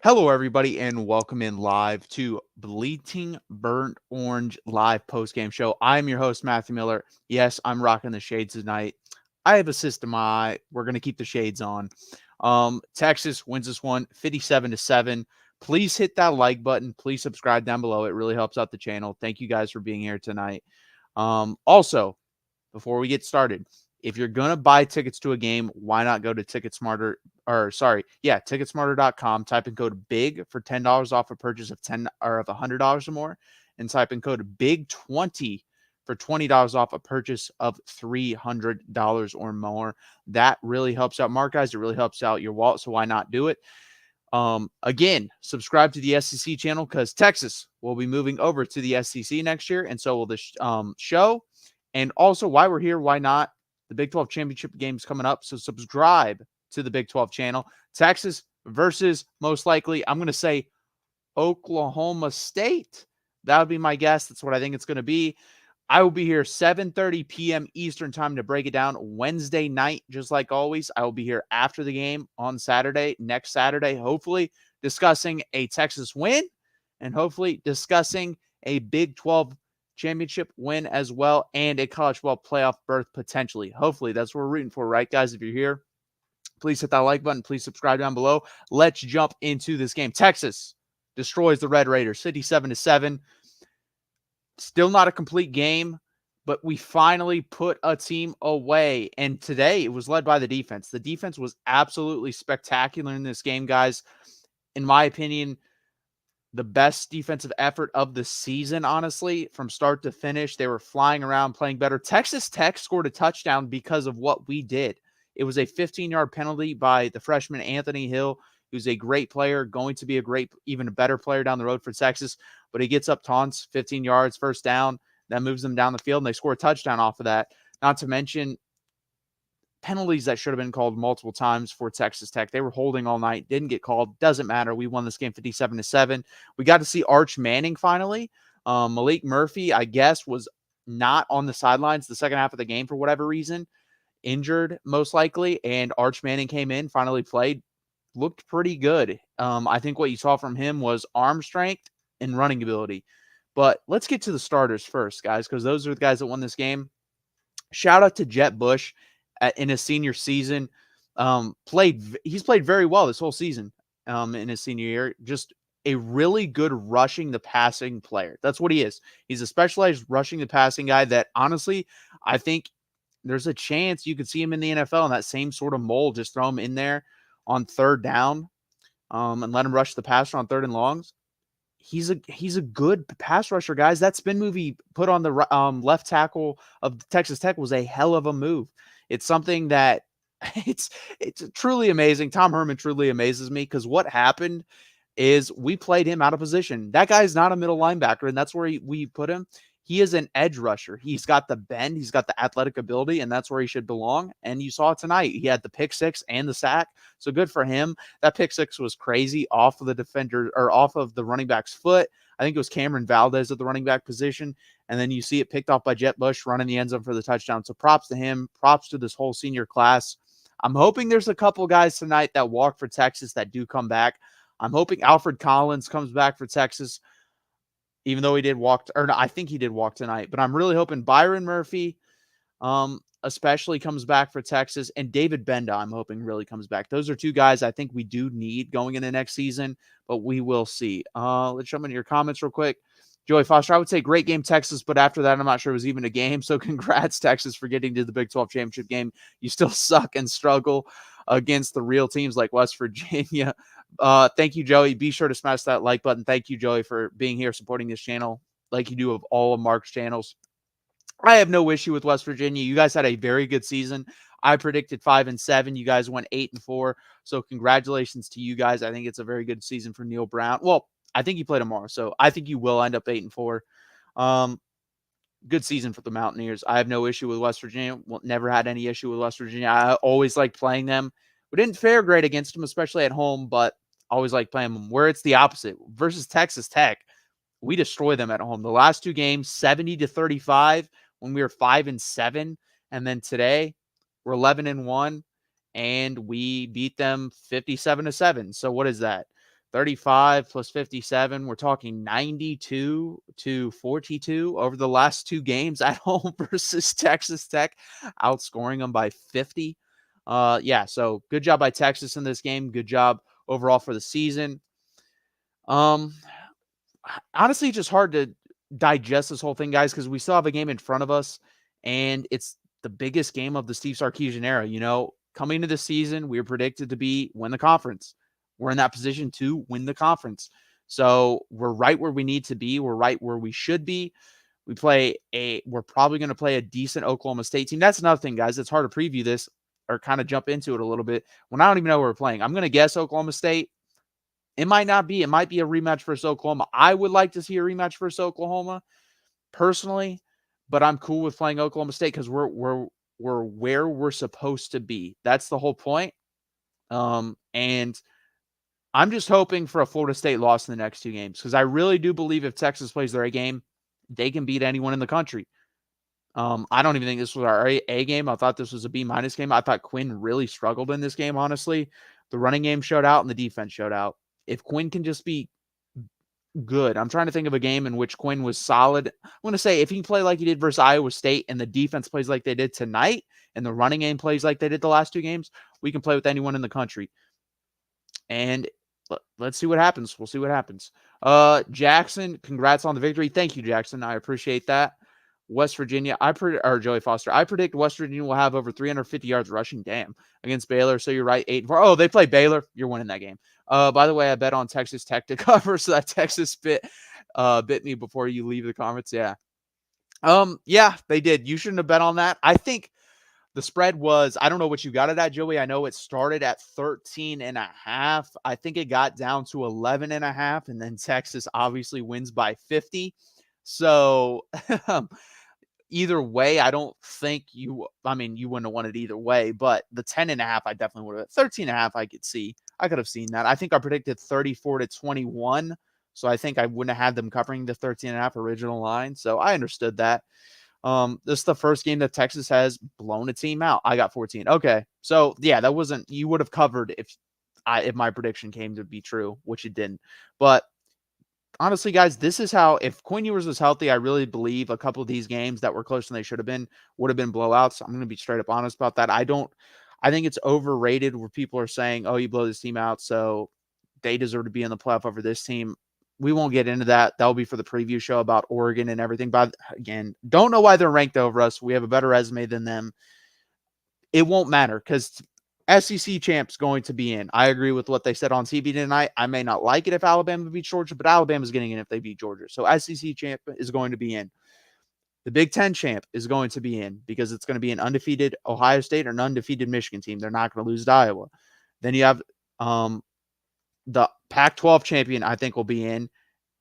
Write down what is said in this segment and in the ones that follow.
Hello, everybody, and welcome in live to Bleating Burnt Orange live post-game show. I'm your host, Matthew Miller. Yes, I'm rocking the shades tonight. I have a system eye. We're going to keep the shades on. Texas wins this one 57-7. Please hit that like button. Please subscribe down below. It really helps out the channel. Thank you guys for being here tonight. Also, before we get started, if you're going to buy tickets to a game, why not go to Ticketsmarter.com, type in code BIG for $10 off a purchase of $100 or more, and type in code BIG20 for $20 off a purchase of $300 or more. That really helps out Mark, guys. It really helps out your wallet, so why not do it? Again, subscribe to the SEC channel because Texas will be moving over to the SEC next year, and so will the show. And also, why we're here, why not? The Big 12 championship game's coming up, so subscribe to the Big 12 channel. Texas versus, most likely, I'm going to say Oklahoma State. That would be my guess. That's what I think it's going to be. I will be here 7:30 p.m. Eastern time to break it down Wednesday night, just like always. I will be here after the game on Saturday, next Saturday, hopefully discussing a Texas win and hopefully discussing a Big 12 championship win as well and a college football playoff berth potentially. Hopefully that's what we're rooting for, right, guys? If you're here, please hit that like button. Please subscribe down below. Let's jump into this game. Texas destroys the Red Raiders 57-7. Still not a complete game, but we finally put a team away. And today it was led by the defense. The defense was absolutely spectacular in this game, guys. In my opinion, the best defensive effort of the season, honestly, from start to finish. They were flying around, playing better. Texas Tech scored a touchdown because of what we did. It was a 15-yard penalty by the freshman Anthony Hill, who's a great player, going to be a great, even a better player down the road for Texas. But he gets up taunts, 15 yards, first down. That moves them down the field, and they score a touchdown off of that. Not to mention penalties that should have been called multiple times for Texas Tech. They were holding all night, didn't get called. Doesn't matter. We won this game 57-7. We got to see Arch Manning finally. Malik Murphy, I guess, was not on the sidelines the second half of the game for whatever reason. Injured, most likely. And Arch Manning came in, finally played. Looked pretty good. I think what you saw from him was arm strength and running ability. But let's get to the starters first, guys, because those are the guys that won this game. Shout out to Jet Bush in his senior season. He's played very well this whole season in his senior year. Just a really good rushing the passing player. That's what he is. He's a specialized rushing the passing guy that, honestly, I think there's a chance you could see him in the NFL in that same sort of mold. Just throw him in there on third down and let him rush the passer on third and longs. He's a good pass rusher, guys. That spin move he put on the left tackle of Texas Tech was a hell of a move. It's something that it's truly amazing. Tom Herman truly amazes me because what happened is we played him out of position. That guy's not a middle linebacker, and that's where we put him. He is an edge rusher. He's got the bend. He's got the athletic ability, and that's where he should belong. And you saw it tonight. He had the pick six and the sack, so good for him. That pick six was crazy off of the defender or off of the running back's foot. I think it was Cameron Valdez at the running back position. And then you see it picked off by Jet Bush running the end zone for the touchdown. So props to him. Props to this whole senior class. I'm hoping there's a couple guys tonight that walk for Texas that do come back. I'm hoping Alfred Collins comes back for Texas, even though he did walk, or no, I think he did walk tonight. But I'm really hoping Byron Murphy especially comes back for Texas, and David Benda, I'm hoping, really comes back. Those are two guys I think we do need going into next season, but we will see. Let's jump into your comments real quick. Joey Foster, I would say great game, Texas, but after that, I'm not sure it was even a game. So congrats, Texas, for getting to the Big 12 championship game. You still suck and struggle against the real teams like West Virginia. Thank you, Joey. Be sure to smash that like button. Thank you, Joey, for being here supporting this channel like you do of all of Mark's channels. I have no issue with West Virginia. You guys had a very good season. I predicted 5-7. You guys went 8-4. So congratulations to you guys. I think it's a very good season for Neil Brown. Well, I think you play tomorrow, so I think you will end up 8-4. Good season for the Mountaineers. I have no issue with West Virginia. Well, never had any issue with West Virginia. I always liked playing them. We didn't fare great against them, especially at home, but always like playing them. Where it's the opposite versus Texas Tech, we destroy them at home. The last two games, 70-35 when we were 5-7, and then today we're 11-1, and we beat them 57-7. So what is that? 35 plus 57. We're talking 92 to 42 over the last 2 games at home versus Texas Tech, outscoring them by 50. Yeah, so good job by Texas in this game. Good job overall for the season. Um, Honestly, just hard to digest this whole thing, guys, because we still have a game in front of us, and it's the biggest game of the Steve Sarkisian era. Coming into the season, we were predicted to win the conference. We're in that position to win the conference. So we're right where we need to be. We're right where we should be. We're probably going to play a decent Oklahoma State team. That's another thing, guys. It's hard to preview this or kind of jump into it a little bit when I don't even know where we're playing. I'm going to guess Oklahoma State. It might not be. It might be a rematch versus Oklahoma. I would like to see a rematch versus Oklahoma personally, but I'm cool with playing Oklahoma State because we're where we're supposed to be. That's the whole point. And I'm just hoping for a Florida State loss in the next 2 games because I really do believe if Texas plays their A game, they can beat anyone in the country. I don't even think this was our A game. I thought this was a B- game. I thought Quinn really struggled in this game, honestly. The running game showed out and the defense showed out. If Quinn can just be good, I'm trying to think of a game in which Quinn was solid. I'm going to say if he can play like he did versus Iowa State and the defense plays like they did tonight and the running game plays like they did the last 2 games, we can play with anyone in the country. And let's see what happens. We'll see what happens. Jackson, congrats on the victory. Thank you, Jackson. I appreciate that. West Virginia, Joey Foster. I predict West Virginia will have over 350 yards rushing. Damn, against Baylor. So you're right, 8-4. Oh, they play Baylor. You're winning that game. By the way, I bet on Texas Tech to cover, so that Texas bit me before you leave the comments. Yeah. Yeah, they did. You shouldn't have bet on that. I think the spread was, I don't know what you got it at, Joey. I know it started at 13.5. I think it got down to 11.5, and then Texas obviously wins by 50. So either way, I don't think you wouldn't have won it either way, but the 10.5, I definitely would have. 13.5, I could see. I could have seen that. I think I predicted 34-21. So I think I wouldn't have had them covering the 13.5 original line. So I understood that. This is the first game that Texas has blown a team out. I got 14. Okay. So yeah, that wasn't, you would have covered if my prediction came to be true, which it didn't. But honestly, guys, this is how, if Quinn Ewers was healthy, I really believe a couple of these games that were closer than they should have been would have been blowouts. I'm going to be straight up honest about that. I think it's overrated where people are saying, oh, you blow this team out, so they deserve to be in the playoff over this team. We won't get into that. That'll be for the preview show about Oregon and everything. But again, don't know why they're ranked over us. We have a better resume than them. It won't matter because SEC champ's going to be in. I agree with what they said on TV tonight. I may not like it if Alabama beats Georgia, but Alabama's getting in if they beat Georgia. So SEC champ is going to be in. The Big Ten champ is going to be in because it's going to be an undefeated Ohio State or an undefeated Michigan team. They're not going to lose to Iowa. Then you have the Pac-12 champion, I think, will be in.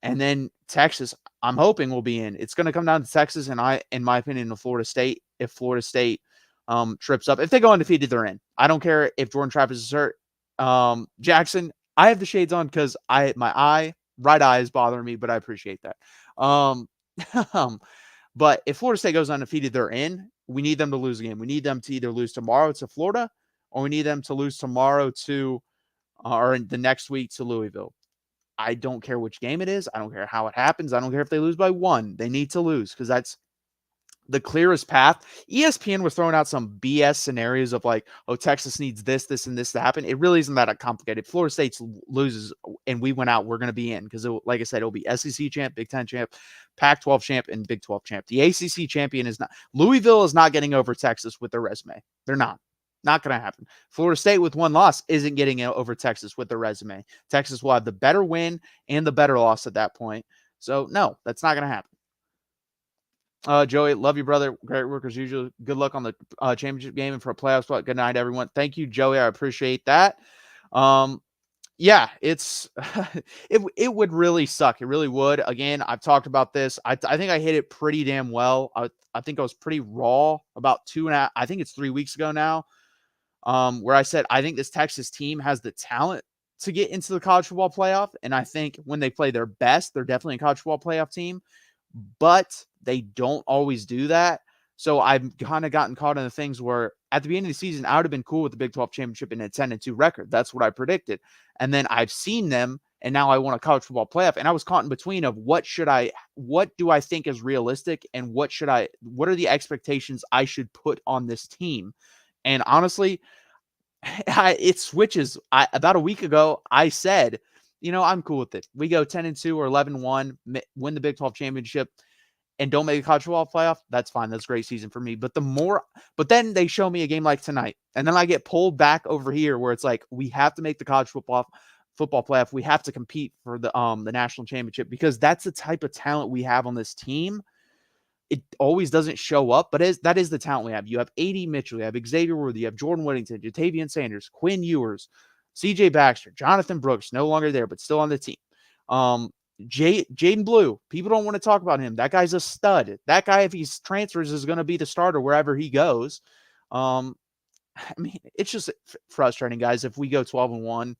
And then Texas, I'm hoping, will be in. It's going to come down to Texas and in my opinion, to Florida State. If Florida State trips up, if they go undefeated, they're in. I don't care if Jordan Travis is hurt. Jackson, I have the shades on because my right eye is bothering me, but I appreciate that. But if Florida State goes undefeated, they're in. We need them to lose a game. We need them to either lose tomorrow to Florida, or we need them to lose tomorrow to or in the next week to Louisville. I don't care which game it is. I don't care how it happens. I don't care if they lose by 1. They need to lose because that's the clearest path. ESPN was throwing out some BS scenarios of like, oh, Texas needs this, this, and this to happen. It really isn't that complicated. Florida State loses and we went out, we're going to be in because, like I said, it'll be SEC champ, Big Ten champ, Pac-12 champ, and Big 12 champ. The ACC champion is not. Louisville is not getting over Texas with their resume. They're not. Not going to happen. Florida State with 1 loss isn't getting over Texas with their resume. Texas will have the better win and the better loss at that point. So, no, that's not going to happen. Joey, love you, brother. Great work as usual. Good luck on the championship game and for a playoff spot. Good night, everyone. Thank you, Joey. I appreciate that. Yeah, it's it would really suck. It really would. Again, I've talked about this. I think I hit it pretty damn well. I think I was pretty raw about 2.5. I think it's 3 weeks ago now. Where I said I think this Texas team has the talent to get into the college football playoff, and I think when they play their best, they're definitely a college football playoff team. But they don't always do that. So I've kind of gotten caught in the things where at the beginning of the season, I would have been cool with the Big 12 championship and a 10-2 record. That's what I predicted. And then I've seen them and now I want a college football playoff. And I was caught in between of what do I think is realistic, and what are the expectations I should put on this team? And honestly, it switches. About a week ago, I said, I'm cool with it. We go 10-2 or 11-1, win the Big 12 championship, and don't make a college football playoff. That's fine. That's a great season for me. But then they show me a game like tonight, and then I get pulled back over here where it's like, we have to make the college football playoff. We have to compete for the national championship, because that's the type of talent we have on this team. It always doesn't show up, but that is the talent we have. You have A.D. Mitchell, you have Xavier Worthy, you have Jordan Whittington, Jatavian Sanders, Quinn Ewers, C.J. Baxter, Jonathan Brooks, no longer there, but still on the team. Jaden Blue, people don't want to talk about him. That guy's a stud. That guy, if he transfers, is going to be the starter wherever he goes. It's just frustrating, guys, if we go 12-1,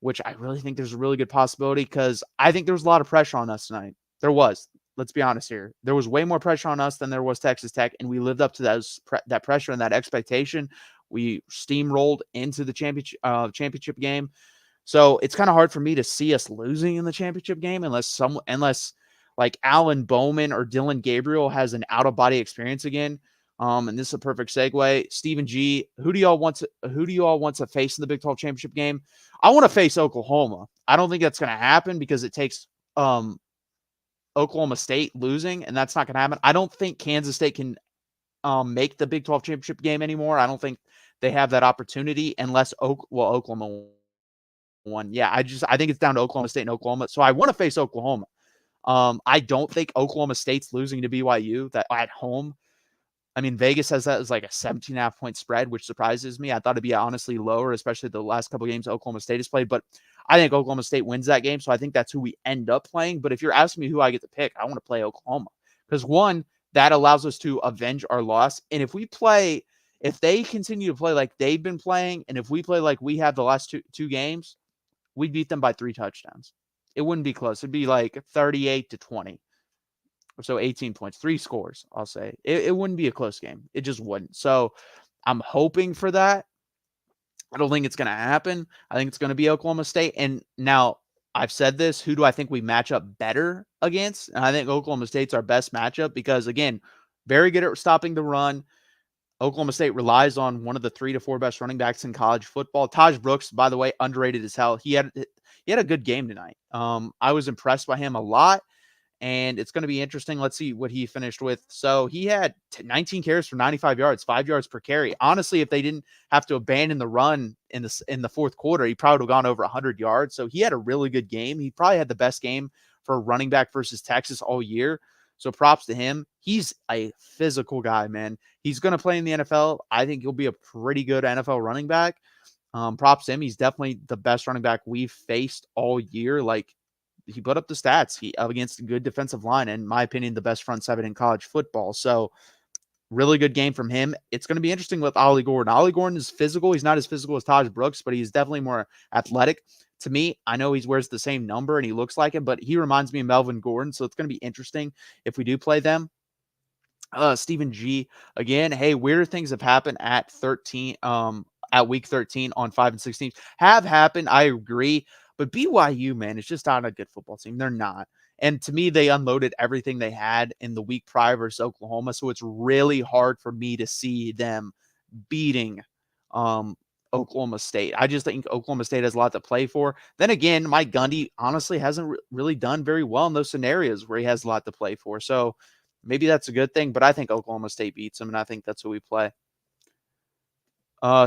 which I really think there's a really good possibility, because I think there was a lot of pressure on us tonight. There was. Let's be honest here. There was way more pressure on us than there was Texas Tech, and we lived up to that pressure and that expectation. We steamrolled into the championship game. So it's kind of hard for me to see us losing in the championship game unless like Alan Bowman or Dylan Gabriel has an out-of-body experience again. And this is a perfect segue. Stephen G, who do you all want to face in the Big 12 championship game? I want to face Oklahoma. I don't think that's going to happen, because it takes Oklahoma State losing, and that's not going to happen. I don't think Kansas State can make the Big 12 championship game anymore. I don't think they have that opportunity unless Oklahoma won. Yeah, I think it's down to Oklahoma State and Oklahoma. So I want to face Oklahoma. I don't think Oklahoma State's losing to BYU at home. Vegas has that as like a 17.5 point spread, which surprises me. I thought it'd be honestly lower, especially the last couple of games Oklahoma State has played. But I think Oklahoma State wins that game, so I think that's who we end up playing. But if you're asking me who I get to pick, I want to play Oklahoma, because one, that allows us to avenge our loss. And if they continue to play like they've been playing, and if we play like we have the last two games, we'd beat them by 3 touchdowns. It wouldn't be close. It'd be like 38-20. So 18 points, 3 scores, I'll say. It wouldn't be a close game. It just wouldn't. So I'm hoping for that. I don't think it's going to happen. I think it's going to be Oklahoma State. And now, I've said this, who do I think we match up better against? And I think Oklahoma State's our best matchup because, again, very good at stopping the run. Oklahoma State relies on one of the 3 to 4 best running backs in college football. Taj Brooks, by the way, underrated as hell. He had a good game tonight. I was impressed by him a lot. And it's going to be interesting. Let's see what he finished with. So he had 19 carries for 95 yards, 5 yards per carry. Honestly, if they didn't have to abandon the run in the fourth quarter, he probably would have gone over 100 yards. So he had a really good game. He probably had the best game for a running back versus Texas all year. So props to him. He's a physical guy, man. He's going to play in the NFL. I think he'll be a pretty good NFL running back. Props to him. He's definitely the best running back we've faced all year. Like, he put up the stats against a good defensive line, and in my opinion, the best front seven in college football. So really good game from him. It's going to be interesting with Ollie Gordon. Ollie Gordon is physical. He's not as physical as Taj Brooks, but he's definitely more athletic. To me, I know he wears the same number and he looks like him, but he reminds me of Melvin Gordon. So it's going to be interesting if we do play them. Stephen G, again, hey, weirder things have happened at week 13 on 5 and 16 have happened. I agree. But BYU, man, is just not a good football team. They're not. And to me, they unloaded everything they had in the week prior versus Oklahoma. So it's really hard for me to see them beating Oklahoma State. I just think Oklahoma State has a lot to play for. Then again, Mike Gundy honestly hasn't really done very well in those scenarios where he has a lot to play for. So maybe that's a good thing. But I think Oklahoma State beats them, and I think that's who we play.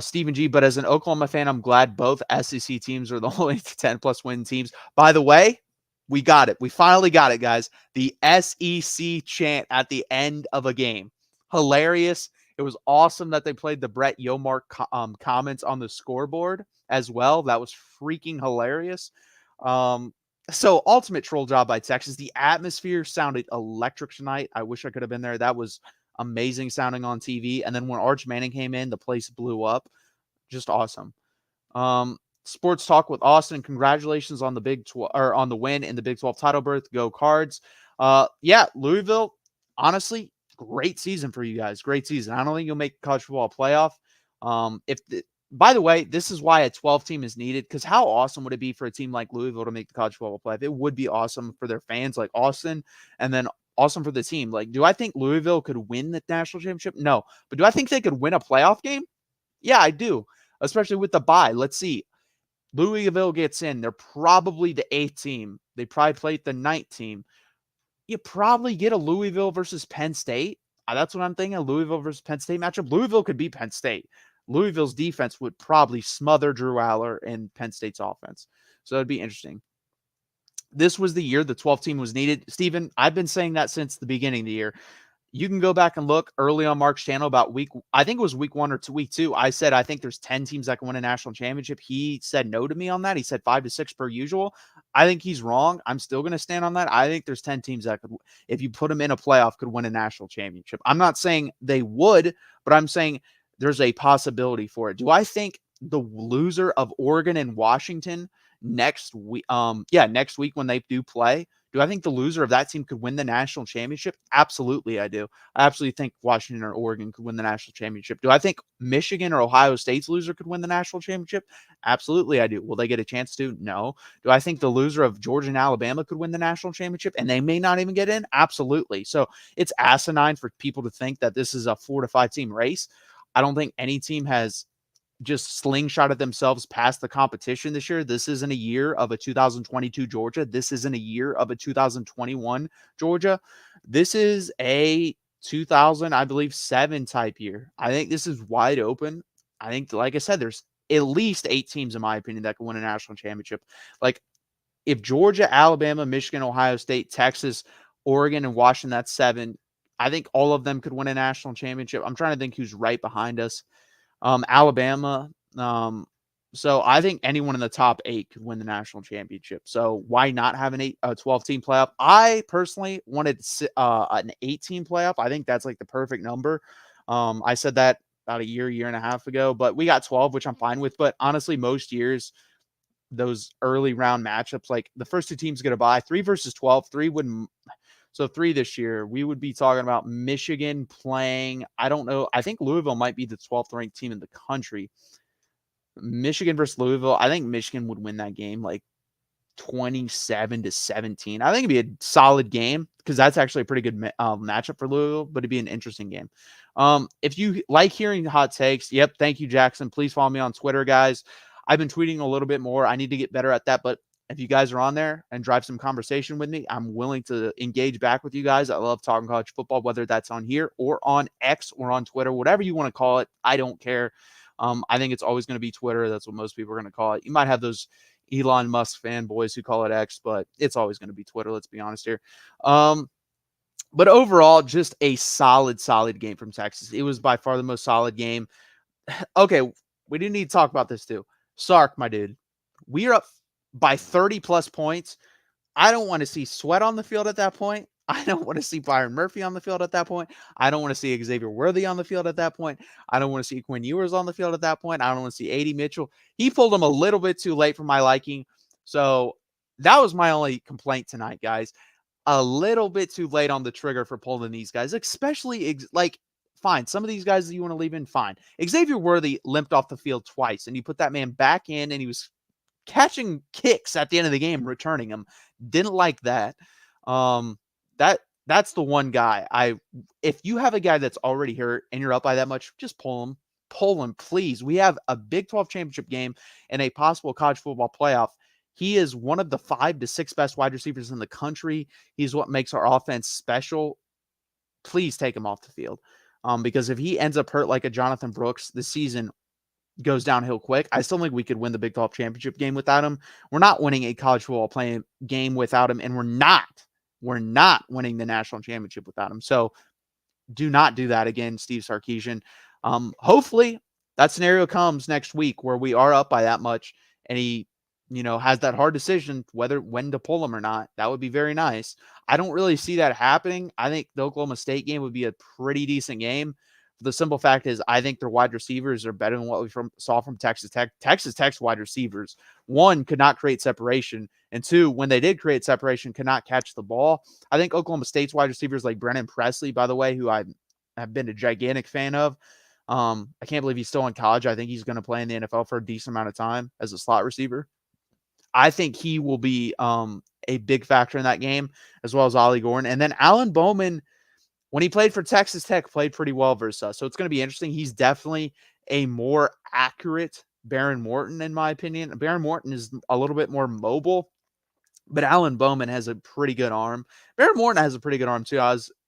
Stephen G, but as an Oklahoma fan, I'm glad both SEC teams are the only 10-plus win teams. By the way, we got it. We finally got it, guys. The SEC chant at the end of a game. Hilarious. It was awesome that they played the Brett Yomark comments on the scoreboard as well. That was freaking hilarious. So ultimate troll job by Texas. The atmosphere sounded electric tonight. I wish I could have been there. That was amazing sounding on TV. And then when Arch Manning came in, the place blew up. Just awesome. Sports Talk with Austin. Congratulations on the Big 12 or on the win in the Big 12 title berth. Go Cards. Yeah, Louisville. Honestly, great season for you guys. Great season. I don't think you'll make college football playoff. By the way, this is why a 12 team is needed, because how awesome would it be for a team like Louisville to make the college football playoff? It would be awesome for their fans like Austin, and then awesome for the team. Like, do I think Louisville could win the national championship? No. But do I think they could win a playoff game? Yeah, I do, especially with the bye. Let's see. Louisville gets in. They're probably the 8th team. They probably played the 9th team. You probably get a Louisville versus Penn State. That's what I'm thinking. A Louisville versus Penn State matchup. Louisville could beat Penn State. Louisville's defense would probably smother Drew Aller and Penn State's offense. So it'd be interesting. This was the year the 12th team was needed. Steven, I've been saying that since the beginning of the year. You can go back and look early on Mark's channel about I think it was week 1 or week 2. I said, I think there's 10 teams that can win a national championship. He said no to me on that. He said 5 to 6 per usual. I think he's wrong. I'm still going to stand on that. I think there's 10 teams that could, if you put them in a playoff, could win a national championship. I'm not saying they would, but I'm saying there's a possibility for it. Do I think the loser of Oregon and Washington next week, next week when they do play, do I think the loser of that team could win the national championship? Absolutely, I do. I absolutely think Washington or Oregon could win the national championship. Do I think Michigan or Ohio State's loser could win the national championship? Absolutely, I do. Will they get a chance to? No. Do I think the loser of Georgia and Alabama could win the national championship and they may not even get in? Absolutely. So it's asinine for people to think that this is a 4 to 5 team race. I don't think any team has just slingshotted themselves past the competition this year. This isn't a year of a 2022 Georgia. This isn't a year of a 2021 Georgia. This is a 2000, I believe, 7 type year. I think this is wide open. I think, like I said, there's at least 8 teams, in my opinion, that can win a national championship. Like, if Georgia, Alabama, Michigan, Ohio State, Texas, Oregon, and Washington, that's 7. I think all of them could win a national championship. I'm trying to think who's right behind us. Alabama. So I think anyone in the top 8 could win the national championship. So why not have a 12-team playoff? I personally wanted an 8-team playoff. I think that's like the perfect number. I said that about a year and a half ago, but we got 12, which I'm fine with. But honestly, most years, those early round matchups, like the first 2 teams get a bye, 3 versus 12, 3 wouldn't. So 3 this year, we would be talking about Michigan playing, I don't know. I think Louisville might be the 12th ranked team in the country. Michigan versus Louisville. I think Michigan would win that game like 27 to 17. I think it'd be a solid game because that's actually a pretty good matchup for Louisville, but it'd be an interesting game. If you like hearing hot takes, yep. Thank you, Jackson. Please follow me on Twitter, guys. I've been tweeting a little bit more. I need to get better at that, but if you guys are on there and drive some conversation with me, I'm willing to engage back with you guys. I love talking college football, whether that's on here or on X or on Twitter, whatever you want to call it. I don't care. I think it's always going to be Twitter. That's what most people are going to call it. You might have those Elon Musk fanboys who call it X, but it's always going to be Twitter. Let's be honest here. But overall, just a solid game from Texas. It was by far the most solid game. Okay, we do need to talk about this too. Sark, my dude, we are up by 30 plus points. I don't want to see Sweat on the field at that point. I don't want to see Byron Murphy on the field at that point. I don't want to see Xavier Worthy on the field at that point. I don't want to see Quinn Ewers on the field at that point. I don't want to see A.D. Mitchell. He pulled him a little bit too late for my liking. So that was my only complaint tonight, guys. A little bit too late on the trigger for pulling these guys, especially fine. Some of these guys that you want to leave in, fine. Xavier Worthy limped off the field twice, and you put that man back in, and he was catching kicks at the end of the game, returning them. Didn't like that. That's the one guy. If you have a guy that's already hurt and you're up by that much, just pull him, please. We have a Big 12 championship game and a possible college football playoff. He is one of the 5 to 6 best wide receivers in the country. He's what makes our offense special. Please take him off the field. Because if he ends up hurt like a Jonathan Brooks, the season goes downhill quick. I still think we could win the Big 12 championship game without him. We're not winning a college football playing game without him, and we're not winning the national championship without him. So do not do that again, Steve Sarkisian. Hopefully that scenario comes next week where we are up by that much and he, has that hard decision when to pull him or not. That would be very nice. I don't really see that happening. I think the Oklahoma State game would be a pretty decent game. The simple fact is I think their wide receivers are better than what we saw from Texas Tech. Texas Tech's wide receivers, 1, could not create separation, and 2, when they did create separation, could not catch the ball. I think Oklahoma State's wide receivers like Brennan Presley, by the way, who I have been a gigantic fan of, I can't believe he's still in college. I think he's going to play in the NFL for a decent amount of time as a slot receiver. I think he will be a big factor in that game, as well as Ollie Gordon. And then Alan Bowman, when he played for Texas Tech, played pretty well versus us. So it's going to be interesting. He's definitely a more accurate Baron Morton, in my opinion. Baron Morton is a little bit more mobile, but Alan Bowman has a pretty good arm. Baron Morton has a pretty good arm too.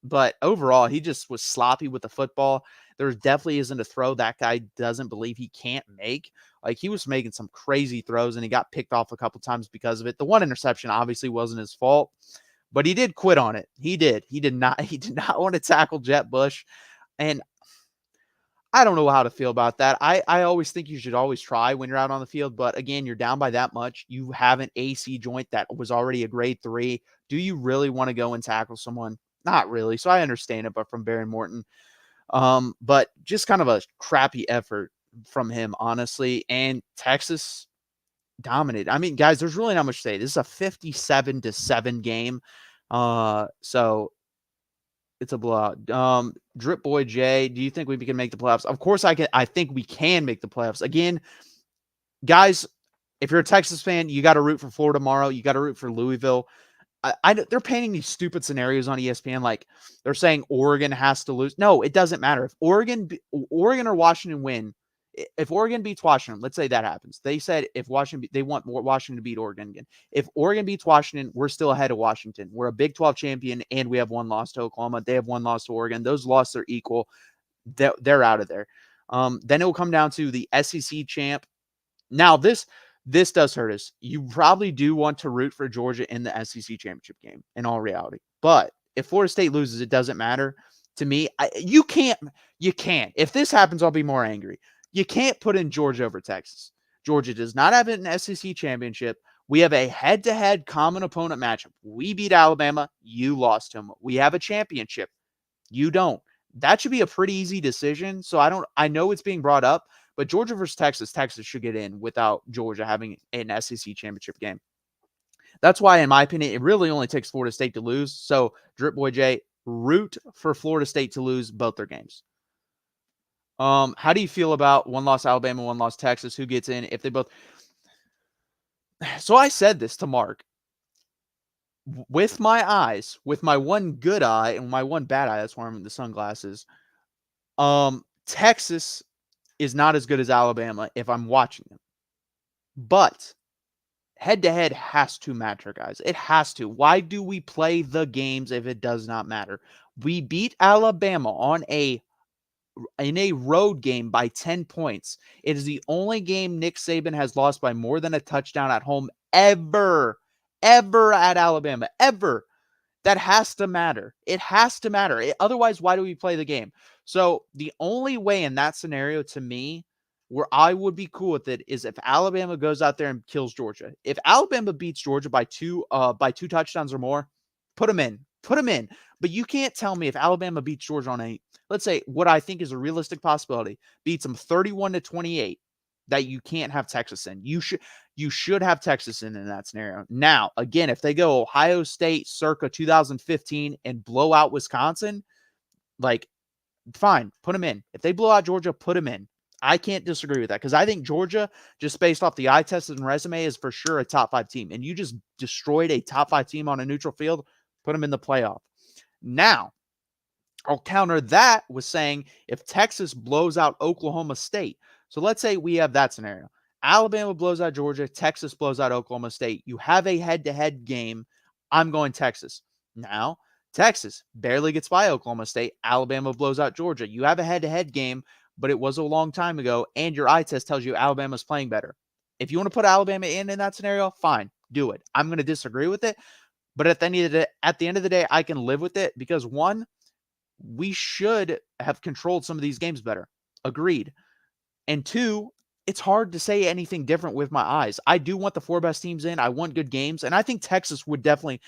But overall, he just was sloppy with the football. There definitely isn't a throw that guy doesn't believe he can't make. Like, he was making some crazy throws, and he got picked off a couple times because of it. The one interception obviously wasn't his fault, but he did quit on it. He did. He did not want to tackle Jet Bush. And I don't know how to feel about that. I always think you should always try when you're out on the field. But again, you're down by that much. You have an AC joint that was already a grade 3. Do you really want to go and tackle someone? Not really. So I understand it, but from Baron Morton. But just kind of a crappy effort from him, honestly. And Texas dominated. I mean, guys, there's really not much to say. This is a 57-7 game. So it's a blowout. Drip Boy J, do you think we can make the playoffs? Of course I can. I think we can make the playoffs. Again, guys, if you're a Texas fan, you got to root for Florida tomorrow. You got to root for Louisville. They're painting these stupid scenarios on ESPN, like they're saying Oregon has to lose. No, it doesn't matter. If Oregon or Washington win, if Oregon beats Washington, let's say that happens. They said if they want Washington to beat Oregon again. If Oregon beats Washington, we're still ahead of Washington. We're a Big 12 champion, and we have one loss to Oklahoma. They have one loss to Oregon. Those losses are equal. They're out of there. Then it will come down to the SEC champ. Now, this does hurt us. You probably do want to root for Georgia in the SEC championship game, in all reality. But if Florida State loses, it doesn't matter. To me, you can't. If this happens, I'll be more angry. You can't put in Georgia over Texas. Georgia does not have an SEC championship. We have a head-to-head common opponent matchup. We beat Alabama. You lost him. We have a championship. You don't. That should be a pretty easy decision. So I know it's being brought up, but Georgia versus Texas should get in without Georgia having an SEC championship game. That's why, in my opinion, it really only takes Florida State to lose. So, Drip Boy J, root for Florida State to lose both their games. How do you feel about one loss Alabama, one loss Texas? Who gets in if they both? So I said this to Mark. With my eyes, with my one good eye and my one bad eye, that's why I'm in the sunglasses. Texas is not as good as Alabama if I'm watching them. But head-to-head has to matter, guys. It has to. Why do we play the games if it does not matter? We beat Alabama in a road game by 10 points. It is the only game Nick Saban has lost by more than a touchdown at home ever at Alabama, ever. That has to matter. It has to matter. Otherwise, why do we play the game? So the only way in that scenario, to me, where I would be cool with it, is if Alabama goes out there and kills Georgia. If Alabama beats Georgia by two touchdowns or more, put them in. Put them in. But you can't tell me if Alabama beats Georgia on let's say what I think is a realistic possibility, beats them 31-28, that you can't have Texas in. You should have Texas in that scenario. Now, again, if they go Ohio State circa 2015 and blow out Wisconsin, like, fine, put them in. If they blow out Georgia, put them in. I can't disagree with that, because I think Georgia, just based off the eye test and resume, is for sure a top 5 team. And you just destroyed a top 5 team on a neutral field, put them in the playoff. Now, I'll counter that with saying if Texas blows out Oklahoma State. So let's say we have that scenario. Alabama blows out Georgia. Texas blows out Oklahoma State. You have a head-to-head game. I'm going Texas. Now, Texas barely gets by Oklahoma State. Alabama blows out Georgia. You have a head-to-head game, but it was a long time ago, and your eye test tells you Alabama's playing better. If you want to put Alabama in that scenario, fine, do it. I'm going to disagree with it, but at the end of the day, I can live with it, because one, we should have controlled some of these games better. Agreed. And two, it's hard to say anything different with my eyes. I do want the 4 best teams in. I want good games. And I think Texas would definitely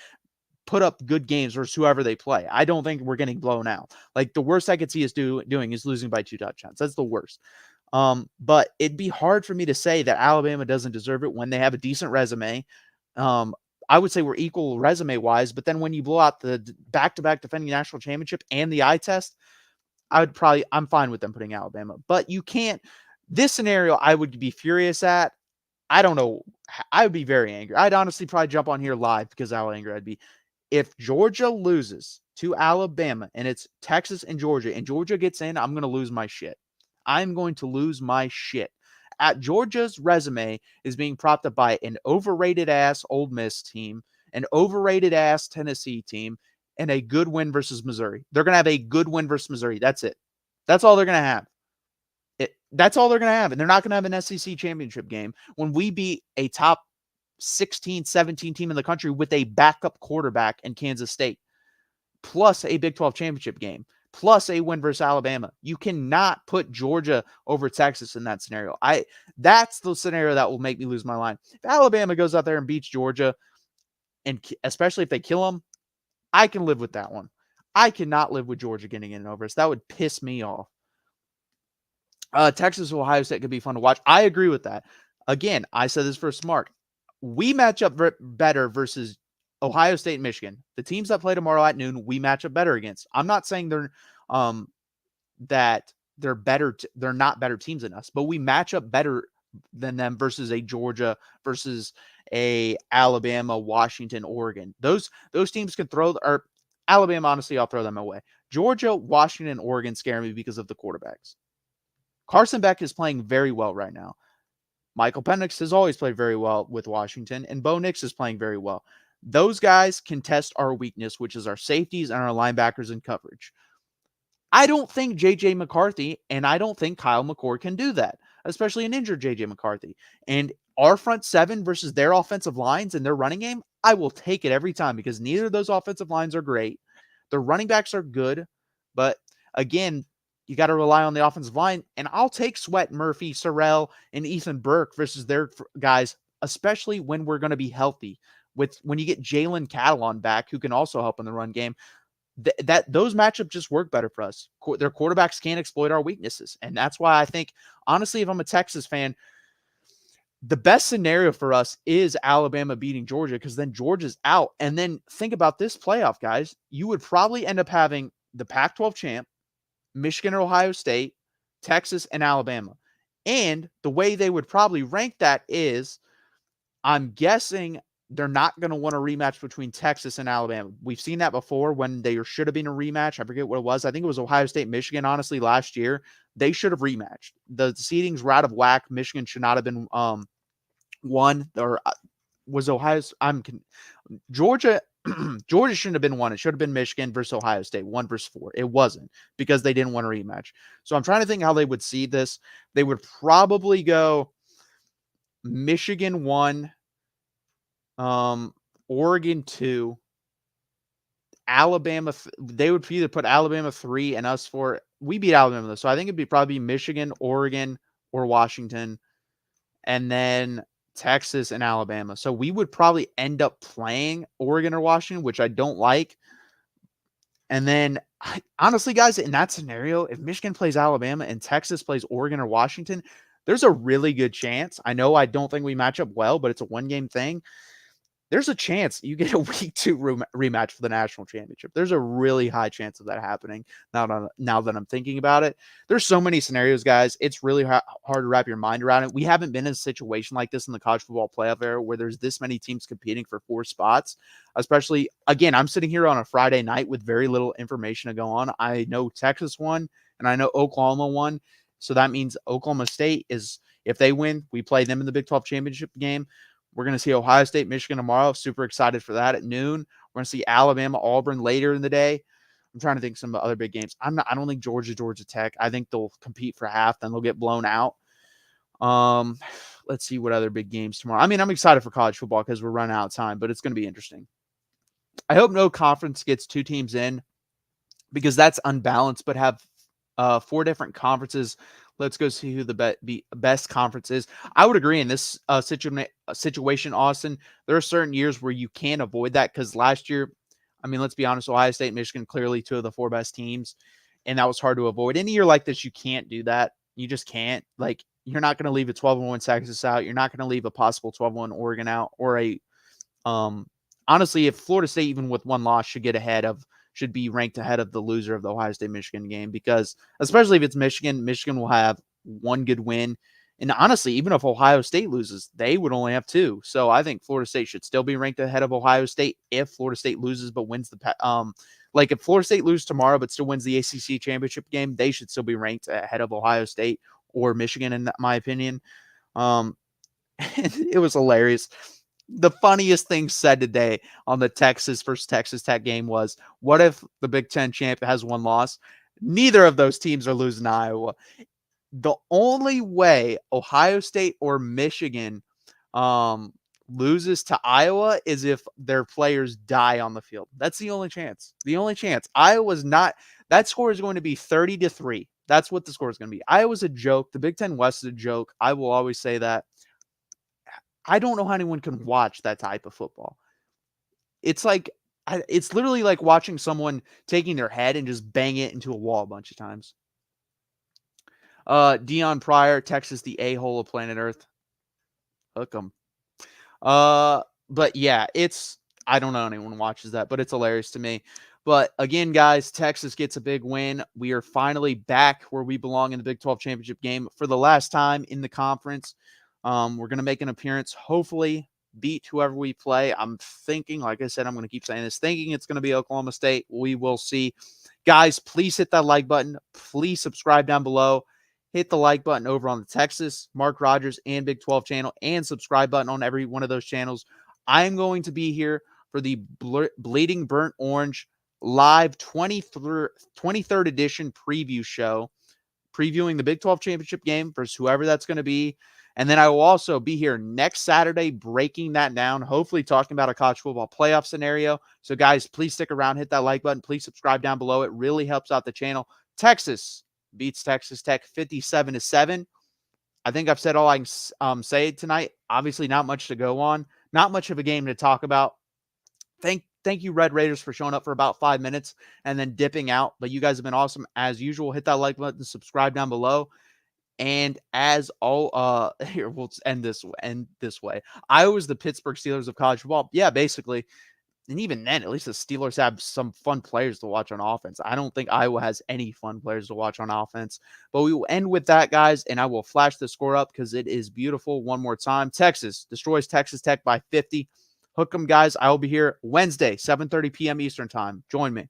put up good games versus whoever they play. I don't think we're getting blown out. Like, the worst I could see us doing is losing by 2 touchdowns. That's the worst. But it'd be hard for me to say that Alabama doesn't deserve it when they have a decent resume. I would say we're equal resume-wise, but then when you blow out the back-to-back defending national championship and the eye test, I'm fine with them putting Alabama, but you can't. This scenario, I would be furious at. I don't know. I would be very angry. I'd honestly probably jump on here live because how angry I'd be. If Georgia loses to Alabama and it's Texas and Georgia gets in, I'm going to lose my shit. I'm going to lose my shit. At Georgia's resume is being propped up by an overrated ass Ole Miss team, an overrated ass Tennessee team, and a good win versus Missouri. They're going to have a good win versus Missouri. That's it. That's all they're going to have. That's all they're going to have. And they're not going to have an SEC championship game when we beat a top 16, 17 team in the country with a backup quarterback in Kansas State, plus a Big 12 championship game, plus a win versus Alabama. You cannot put Georgia over Texas in that scenario. That's the scenario that will make me lose my mind. If Alabama goes out there and beats Georgia, and especially if they kill them, I can live with that one. I cannot live with Georgia getting in over us. That would piss me off. Texas Ohio State could be fun to watch. I agree with that. Again, I said this for Smart. We match up better versus Ohio State and Michigan. The teams that play tomorrow at noon, we match up better against. I'm not saying that they're better. They're not better teams than us, but we match up better than them versus a Georgia, versus a Alabama, Washington, Oregon. Those teams can throw, or Alabama, honestly, I'll throw them away. Georgia, Washington, Oregon scare me because of the quarterbacks. Carson Beck is playing very well right now. Michael Penix has always played very well with Washington, and Bo Nix is playing very well. Those guys can test our weakness, which is our safeties and our linebackers in coverage. I don't think J.J. McCarthy and I don't think Kyle McCord can do that, especially an injured J.J. McCarthy. And our front seven versus their offensive lines and their running game, I will take it every time because neither of those offensive lines are great. The running backs are good, but again, you got to rely on the offensive line, and I'll take Sweat, Murphy, Sorrell, and Ethan Burke versus their guys, especially when we're going to be healthy. When you get Jalen Catalon back, who can also help in the run game, those matchups just work better for us. Their quarterbacks can't exploit our weaknesses, and that's why I think, honestly, if I'm a Texas fan, the best scenario for us is Alabama beating Georgia because then Georgia's out. And then think about this playoff, guys. You would probably end up having the Pac-12 champ, Michigan or Ohio State, Texas, and Alabama. And the way they would probably rank that is, I'm guessing they're not going to want a rematch between Texas and Alabama. We've seen that before when there should have been a rematch. I forget what it was. I think it was Ohio State, Michigan, honestly, last year. They should have rematched. The seedings were out of whack. Michigan should not have been won. Or was Georgia Georgia shouldn't have been one. It should have been Michigan versus Ohio State, 1-4. It wasn't because they didn't want a rematch. So I'm trying to think how they would see this. They would probably go Michigan 1, Oregon 2, Alabama. They would either put Alabama 3 and us 4. We beat Alabama though, so I think it'd be probably Michigan, Oregon, or Washington, and then Texas and Alabama. So we would probably end up playing Oregon or Washington, which I don't like. And then, honestly, guys, in that scenario, if Michigan plays Alabama and Texas plays Oregon or Washington, there's a really good chance. I know I don't think we match up well, but it's a one-game thing. There's a chance you get a week 2 rematch for the national championship. There's a really high chance of that happening now that I'm thinking about it. There's so many scenarios, guys. It's really hard to wrap your mind around it. We haven't been in a situation like this in the college football playoff era where there's this many teams competing for 4 spots, especially, again, I'm sitting here on a Friday night with very little information to go on. I know Texas won, and I know Oklahoma won. So that means Oklahoma State is, if they win, we play them in the Big 12 championship game. We're going to see Ohio State, Michigan tomorrow. Super excited for that at noon. We're going to see Alabama, Auburn later in the day. I'm trying to think some other big games. I don't think Georgia Tech. I think they'll compete for half, then they'll get blown out. Let's see what other big games tomorrow. I mean, I'm excited for college football because we're running out of time, but it's going to be interesting. I hope no conference gets 2 teams in because that's unbalanced, but have 4 different conferences. Let's go see who the best conference is. I would agree in this situation, Austin. There are certain years where you can't avoid that because last year, I mean, let's be honest, Ohio State and Michigan, clearly 2 of the 4 best teams, and that was hard to avoid. In a year like this, you can't do that. You just can't. Like, you're not going to leave a 12-1 Texas out. You're not going to leave a possible 12-1 Oregon out, or honestly, if Florida State, even with 1 loss, should get ahead of should be ranked ahead of the loser of the Ohio State-Michigan game, because especially if it's Michigan, Michigan will have one good win. And honestly, even if Ohio State loses, they would only have two. So I think Florida State should still be ranked ahead of Ohio State if Florida State loses but wins the like if Florida State loses tomorrow but still wins the ACC championship game, they should still be ranked ahead of Ohio State or Michigan, in my opinion. It was hilarious. The funniest thing said today on the Texas versus Texas Tech game was, what if the Big Ten champ has one loss? Neither of those teams are losing to Iowa. The only way Ohio State or Michigan loses to Iowa is if their players die on the field. That's the only chance. The only chance. Iowa's not. That score is going to be 30-3. That's what the score is going to be. Iowa's a joke. The Big Ten West is a joke. I will always say that. I don't know how anyone can watch that type of football. It's like, it's literally like watching someone taking their head and just bang it into a wall a bunch of times. Dion Pryor, Texas, the a-hole of planet Earth. Hook 'em. But yeah, I don't know anyone watches that, but it's hilarious to me. But again, guys, Texas gets a big win. We are finally back where we belong in the Big 12 championship game for the last time in the conference. We're going to make an appearance, hopefully beat whoever we play. I'm thinking, like I said, I'm going to keep saying this, thinking it's going to be Oklahoma State. We will see. Guys, please hit that like button. Please subscribe down below. Hit the like button over on the Texas, Mark Rogers, and Big 12 channel, and subscribe button on every one of those channels. I'm going to be here for the Bleeding Burnt Orange live 23rd edition preview show, previewing the Big 12 championship game versus whoever that's going to be. And then I will also be here next Saturday breaking that down, hopefully talking about a college football playoff scenario. So, guys, please stick around. Hit that like button. Please subscribe down below. It really helps out the channel. Texas beats Texas Tech 57-7. I think I've said all I can say tonight. Obviously, not much to go on. Not much of a game to talk about. Thank you, Red Raiders, for showing up for about 5 minutes and then dipping out. But you guys have been awesome as usual. Hit that like button, subscribe down below. And as all here, we'll end this way. Iowa's the Pittsburgh Steelers of college football. Yeah, basically. And even then, at least the Steelers have some fun players to watch on offense. I don't think Iowa has any fun players to watch on offense. But we will end with that, guys, and I will flash the score up because it is beautiful one more time. Texas destroys Texas Tech by 50. Hook 'em, guys. I will be here Wednesday, 7:30 p.m. Eastern time. Join me.